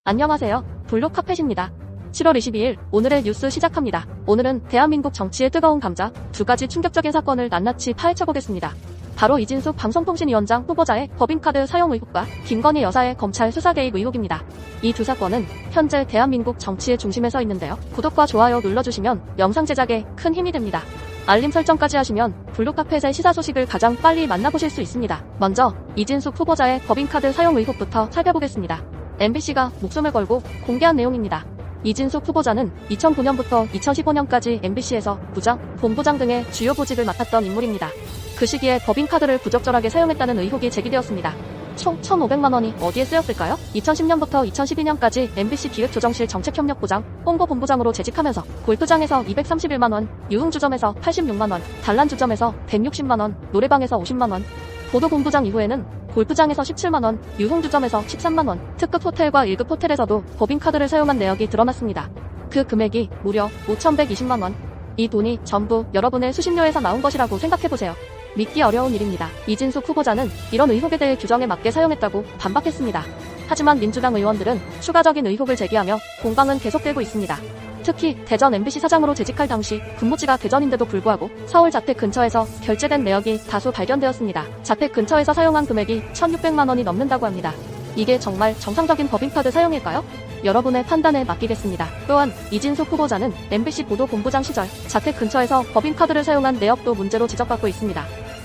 안녕하세요. 블록카펫입니다. 7월 22일 오늘의 뉴스 시작합니다. 오늘은 대한민국 정치의 뜨거운 감자 두 가지 충격적인 사건을 낱낱이 파헤쳐보겠습니다. 바로 이진숙 방송통신위원장 후보자의 법인카드 사용 의혹과 김건희 여사의 검찰 수사 개입 의혹입니다. 이 두 사건은 현재 대한민국 정치의 중심에 서 있는데요. 구독과 좋아요 눌러주시면 영상 제작에 큰 힘이 됩니다. 알림 설정까지 하시면 블록카펫의 시사 소식을 가장 빨리 만나보실 수 있습니다. 먼저 이진숙 후보자의 법인카드 사용 의혹부터 살펴보겠습니다. MBC가 목숨을 걸고 공개한 내용입니다. 이진숙 후보자는 2009년부터 2015년까지 MBC에서 부장, 본부장 등의 주요 보직을 맡았던 인물입니다. 그 시기에 법인카드를 부적절하게 사용했다는 의혹이 제기되었습니다. 총 1,500만 원이 어디에 쓰였을까요? 2010년부터 2012년까지 MBC 기획조정실 정책협력부장, 홍보본부장으로 재직하면서 골프장에서 231만 원, 유흥주점에서 86만 원, 단란주점에서 160만 원, 노래방에서 50만 원, 보도본부장 이후에는 골프장에서 17만원, 유흥주점에서 13만원, 특급 호텔과 1급 호텔에서도 법인카드를 사용한 내역이 드러났습니다. 그 금액이 무려 5,120만원. 이 돈이 전부 여러분의 수신료에서 나온 것이라고 생각해보세요. 믿기 어려운 일입니다. 이진숙 후보자는 이런 의혹에 대해 규정에 맞게 사용했다고 반박했습니다. 하지만 민주당 의원들은 추가적인 의혹을 제기하며 공방은 계속되고 있습니다. 특히 대전 MBC 사장으로 재직할 당시 근무지가 대전인데도 불구하고 서울 자택 근처에서 결제된 내역이 다수 발견되었습니다. 자택 근처에서 사용한 금액이 1,600만 원이 넘는다고 합니다. 이게 정말 정상적인 법인카드 사용일까요? 여러분의 판단에 맡기겠습니다. 또한 이진숙 후보자는 MBC 보도본부장 시절 자택 근처에서 법인카드를 사용한 내역도 문제로 지적받고 있습니다.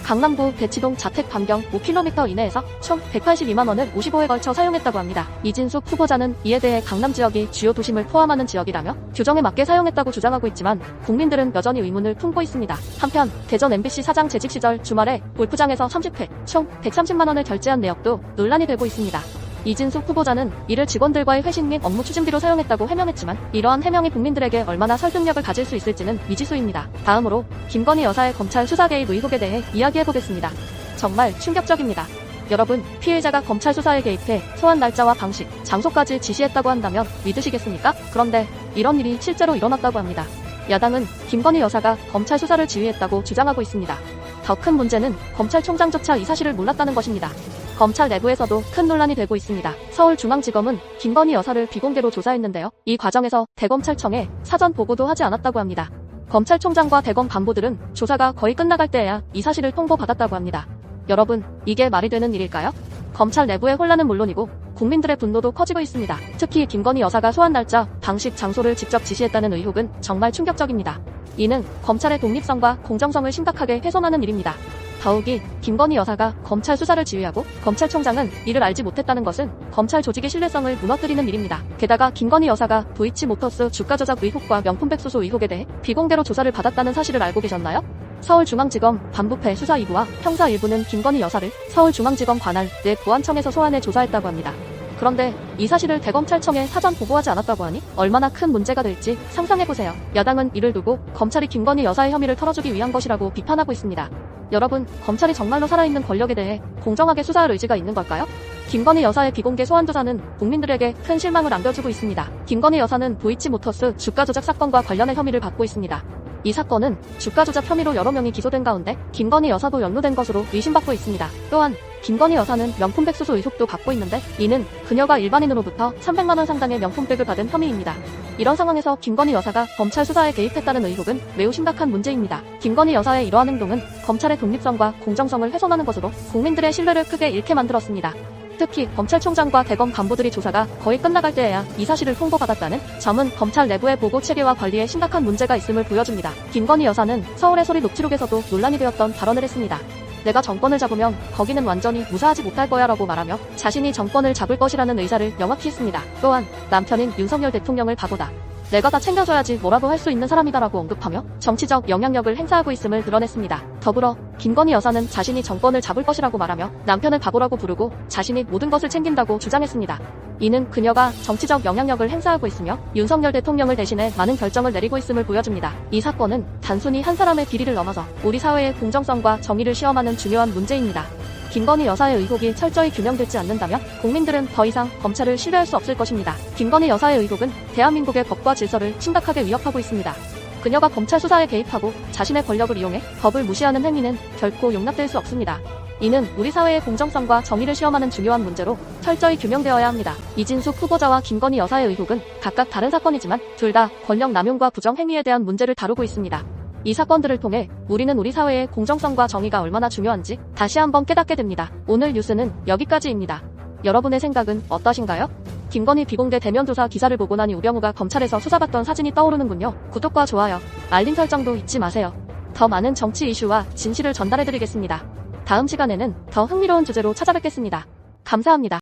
강남구 대치동 자택 반경 5km 이내에서 총 182만 원을 55회 걸쳐 사용했다고 합니다. 이진숙 후보자는 이에 대해 강남 지역이 주요 도심을 포함하는 지역이라며 규정에 맞게 사용했다고 주장하고 있지만 국민들은 여전히 의문을 품고 있습니다. 한편 대전 MBC 사장 재직 시절 주말에 골프장에서 30회 총 130만 원을 결제한 내역도 논란이 되고 있습니다. 이진숙 후보자는 이를 직원들과의 회식 및 업무 추진비로 사용했다고 해명했지만 이러한 해명이 국민들에게 얼마나 설득력을 가질 수 있을지는 미지수입니다. 다음으로 김건희 여사의 검찰 수사 개입 의혹에 대해 이야기해보겠습니다. 정말 충격적입니다. 여러분, 피해자가 검찰 수사에 개입해 소환 날짜와 방식, 장소까지 지시했다고 한다면 믿으시겠습니까? 그런데 이런 일이 실제로 일어났다고 합니다. 야당은 김건희 여사가 검찰 수사를 지휘했다고 주장하고 있습니다. 더 큰 문제는 검찰총장조차 이 사실을 몰랐다는 것입니다. 검찰 내부에서도 큰 논란이 되고 있습니다. 서울중앙지검은 김건희 여사를 비공개로 조사했는데요. 이 과정에서 대검찰청에 사전 보고도 하지 않았다고 합니다. 검찰총장과 대검 간부들은 조사가 거의 끝나갈 때에야 이 사실을 통보받았다고 합니다. 여러분, 이게 말이 되는 일일까요? 검찰 내부의 혼란은 물론이고 국민들의 분노도 커지고 있습니다. 특히 김건희 여사가 소환 날짜, 방식, 장소를 직접 지시했다는 의혹은 정말 충격적입니다. 이는 검찰의 독립성과 공정성을 심각하게 훼손하는 일입니다. 더욱이 김건희 여사가 검찰 수사를 지휘하고 검찰총장은 이를 알지 못했다는 것은 검찰 조직의 신뢰성을 무너뜨리는 일입니다. 게다가 김건희 여사가 도이치모터스 주가 조작 의혹과 명품백수수 의혹에 대해 비공개로 조사를 받았다는 사실을 알고 계셨나요? 서울중앙지검 반부패 수사 2부와 형사 1부는 김건희 여사를 서울중앙지검 관할 내 보안청에서 소환해 조사했다고 합니다. 그런데 이 사실을 대검찰청에 사전 보고하지 않았다고 하니 얼마나 큰 문제가 될지 상상해보세요. 야당은 이를 두고 검찰이 김건희 여사의 혐의를 털어주기 위한 것이라고 비판하고 있습니다. 여러분, 검찰이 정말로 살아있는 권력에 대해 공정하게 수사할 의지가 있는 걸까요? 김건희 여사의 비공개 소환 조사는 국민들에게 큰 실망을 안겨주고 있습니다. 김건희 여사는 도이치모터스 주가 조작 사건과 관련해 혐의를 받고 있습니다. 이 사건은 주가 조작 혐의로 여러 명이 기소된 가운데 김건희 여사도 연루된 것으로 의심받고 있습니다. 또한 김건희 여사는 명품백수수 의혹도 받고 있는데 이는 그녀가 일반인으로부터 300만 원 상당의 명품백을 받은 혐의입니다. 이런 상황에서 김건희 여사가 검찰 수사에 개입했다는 의혹은 매우 심각한 문제입니다. 김건희 여사의 이러한 행동은 검찰의 독립성과 공정성을 훼손하는 것으로 국민들의 신뢰를 크게 잃게 만들었습니다. 특히 검찰총장과 대검 간부들이 조사가 거의 끝나갈 때에야 이 사실을 통보받았다는 점은 검찰 내부의 보고 체계와 관리에 심각한 문제가 있음을 보여줍니다. 김건희 여사는 서울의 소리 녹취록에서도 논란이 되었던 발언을 했습니다. 내가 정권을 잡으면 거기는 완전히 무사하지 못할 거야 라고 말하며 자신이 정권을 잡을 것이라는 의사를 명확히 했습니다. 또한 남편인 윤석열 대통령을 바보다, 내가 다 챙겨줘야지 뭐라고 할 수 있는 사람이다라고 언급하며 정치적 영향력을 행사하고 있음을 드러냈습니다. 더불어 김건희 여사는 자신이 정권을 잡을 것이라고 말하며 남편을 바보라고 부르고 자신이 모든 것을 챙긴다고 주장했습니다. 이는 그녀가 정치적 영향력을 행사하고 있으며 윤석열 대통령을 대신해 많은 결정을 내리고 있음을 보여줍니다. 이 사건은 단순히 한 사람의 비리를 넘어서 우리 사회의 공정성과 정의를 시험하는 중요한 문제입니다. 김건희 여사의 의혹이 철저히 규명되지 않는다면 국민들은 더 이상 검찰을 신뢰할 수 없을 것입니다. 김건희 여사의 의혹은 대한민국의 법과 질서를 심각하게 위협하고 있습니다. 그녀가 검찰 수사에 개입하고 자신의 권력을 이용해 법을 무시하는 행위는 결코 용납될 수 없습니다. 이는 우리 사회의 공정성과 정의를 시험하는 중요한 문제로 철저히 규명되어야 합니다. 이진숙 후보자와 김건희 여사의 의혹은 각각 다른 사건이지만 둘 다 권력 남용과 부정 행위에 대한 문제를 다루고 있습니다. 이 사건들을 통해 우리는 우리 사회의 공정성과 정의가 얼마나 중요한지 다시 한번 깨닫게 됩니다. 오늘 뉴스는 여기까지입니다. 여러분의 생각은 어떠신가요? 김건희 비공개 대면 조사 기사를 보고 나니 우병우가 검찰에서 수사받던 사진이 떠오르는군요. 구독과 좋아요, 알림 설정도 잊지 마세요. 더 많은 정치 이슈와 진실을 전달해드리겠습니다. 다음 시간에는 더 흥미로운 주제로 찾아뵙겠습니다. 감사합니다.